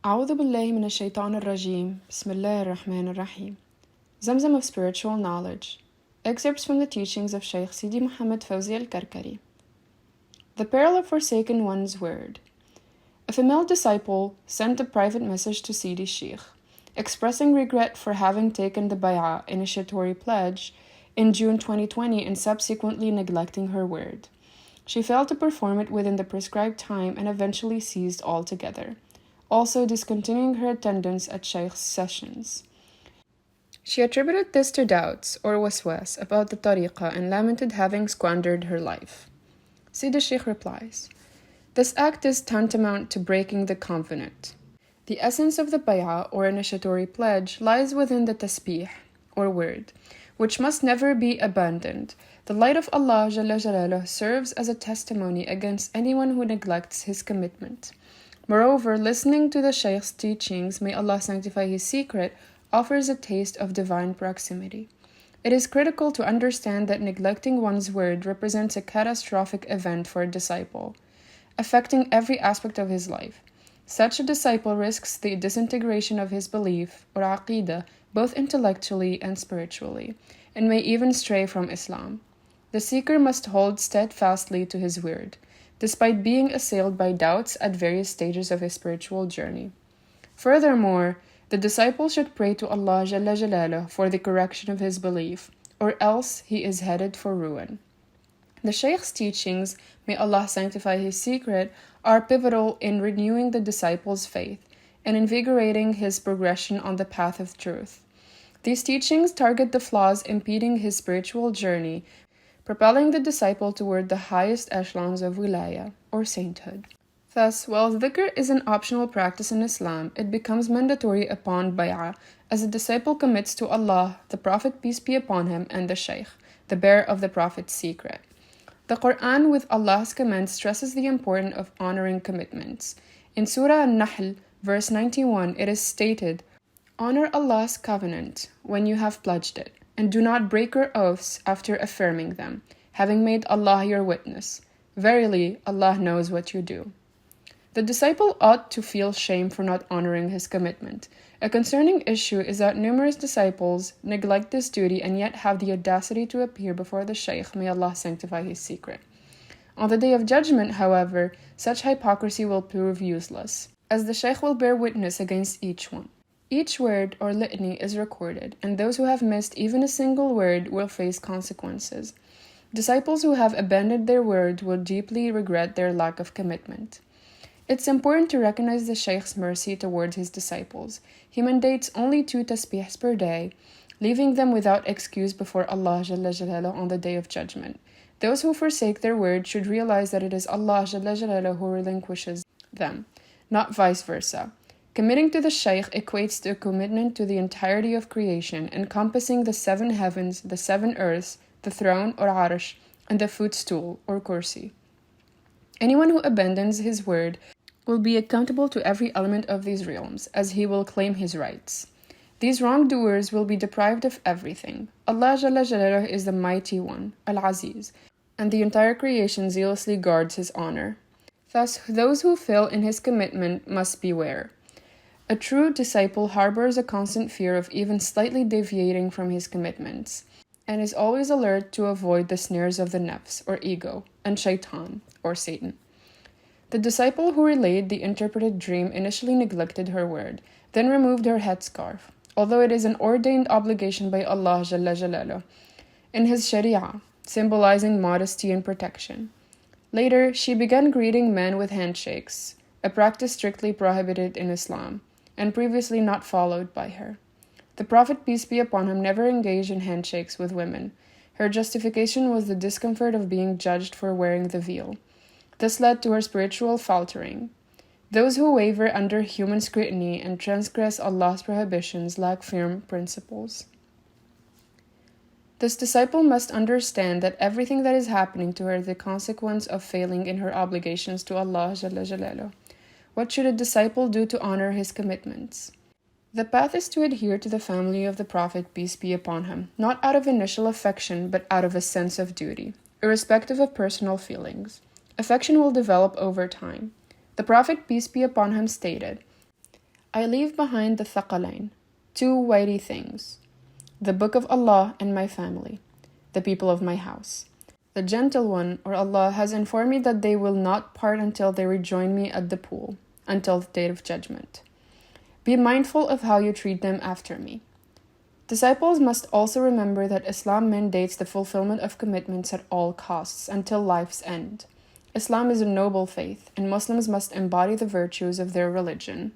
أعوذ بالله من الشيطان الرجيم. بسم الله الرحمن الرحيم. Zamzam of Spiritual Knowledge. Excerpts from the teachings of Shaykh Mohamed Faouzi al-Karkari. The peril of forsaking one's word. A female disciple sent a private message to Sidi Sheikh, expressing regret for having taken the bay'ah initiatory pledge in June 2020 and subsequently neglecting her word. She failed to perform it within the prescribed time and eventually ceased altogether, also discontinuing her attendance at Shaykh's sessions. She attributed this to doubts or waswas about the tariqah and lamented having squandered her life. Sidi Sheikh replies, "This act is tantamount to breaking the covenant. The essence of the bay'ah or initiatory pledge lies within the tasbih or word, which must never be abandoned. The light of Allah Jalla Jalaluh serves as a testimony against anyone who neglects his commitment. Moreover, listening to the Shaykh's teachings, may Allah sanctify his secret, offers a taste of divine proximity. It is critical to understand that neglecting one's word represents a catastrophic event for a disciple, affecting every aspect of his life. Such a disciple risks the disintegration of his belief, or aqidah, both intellectually and spiritually, and may even stray from Islam. The seeker must hold steadfastly to his word, despite being assailed by doubts at various stages of his spiritual journey. Furthermore, the disciple should pray to Allah Jalla Jalaluh for the correction of his belief, or else he is headed for ruin. The Shaykh's teachings, may Allah sanctify his secret, are pivotal in renewing the disciple's faith and invigorating his progression on the path of truth. These teachings target the flaws impeding his spiritual journey, propelling the disciple toward the highest echelons of wilaya, or sainthood. Thus, while dhikr is an optional practice in Islam, it becomes mandatory upon bay'ah, as the disciple commits to Allah, the Prophet peace be upon him, and the Shaykh, the bearer of the Prophet's secret. The Quran, with Allah's command, stresses the importance of honoring commitments. In Surah An-Nahl, verse 91, it is stated, "Honor Allah's covenant when you have pledged it, and do not break your oaths after affirming them, having made Allah your witness. Verily, Allah knows what you do." The disciple ought to feel shame for not honoring his commitment. A concerning issue is that numerous disciples neglect this duty and yet have the audacity to appear before the Shaykh, may Allah sanctify his secret. On the day of judgment, however, such hypocrisy will prove useless, as the Shaykh will bear witness against each one. Each word or litany is recorded, and those who have missed even a single word will face consequences. Disciples who have abandoned their word will deeply regret their lack of commitment. It's important to recognize the Shaykh's mercy towards his disciples. He mandates only 2 tasbihs per day, leaving them without excuse before Allah Jalla Jalaluh on the day of judgment. Those who forsake their word should realize that it is Allah Jalla Jalaluh who relinquishes them, not vice versa. Committing to the Shaykh equates to a commitment to the entirety of creation, encompassing the 7 heavens, the 7 earths, the throne or arsh, and the footstool or kursi. Anyone who abandons his word will be accountable to every element of these realms, as he will claim his rights. These wrongdoers will be deprived of everything. Allah Jalla Jalaluh is the Mighty One, Al-Aziz, and the entire creation zealously guards his honor. Thus, those who fail in his commitment must beware. A true disciple harbors a constant fear of even slightly deviating from his commitments, and is always alert to avoid the snares of the nafs, or ego, and shaitan, or Satan. The disciple who relayed the interpreted dream initially neglected her word, then removed her headscarf, although it is an ordained obligation by Allah Jalla Jalaluh in His Sharia, symbolizing modesty and protection. Later, she began greeting men with handshakes, a practice strictly prohibited in Islam, and previously not followed by her. The Prophet, peace be upon him, never engaged in handshakes with women. Her justification was the discomfort of being judged for wearing the veil. This led to her spiritual faltering. Those who waver under human scrutiny and transgress Allah's prohibitions lack firm principles. This disciple must understand that everything that is happening to her is the consequence of failing in her obligations to Allah Jalla Jalaluh. What should a disciple do to honor his commitments? The path is to adhere to the family of the Prophet, peace be upon him, not out of initial affection, but out of a sense of duty, irrespective of personal feelings. Affection will develop over time. The Prophet, peace be upon him, stated, I leave behind the thaqalain, two weighty things, the book of Allah and my family, the people of my house. The Gentle One, or Allah, has informed me that they will not part until they rejoin me at the pool, until the day of judgment. Be mindful of how you treat them after me. Disciples must also remember that Islam mandates the fulfillment of commitments at all costs until life's end. Islam is a noble faith, and Muslims must embody the virtues of their religion.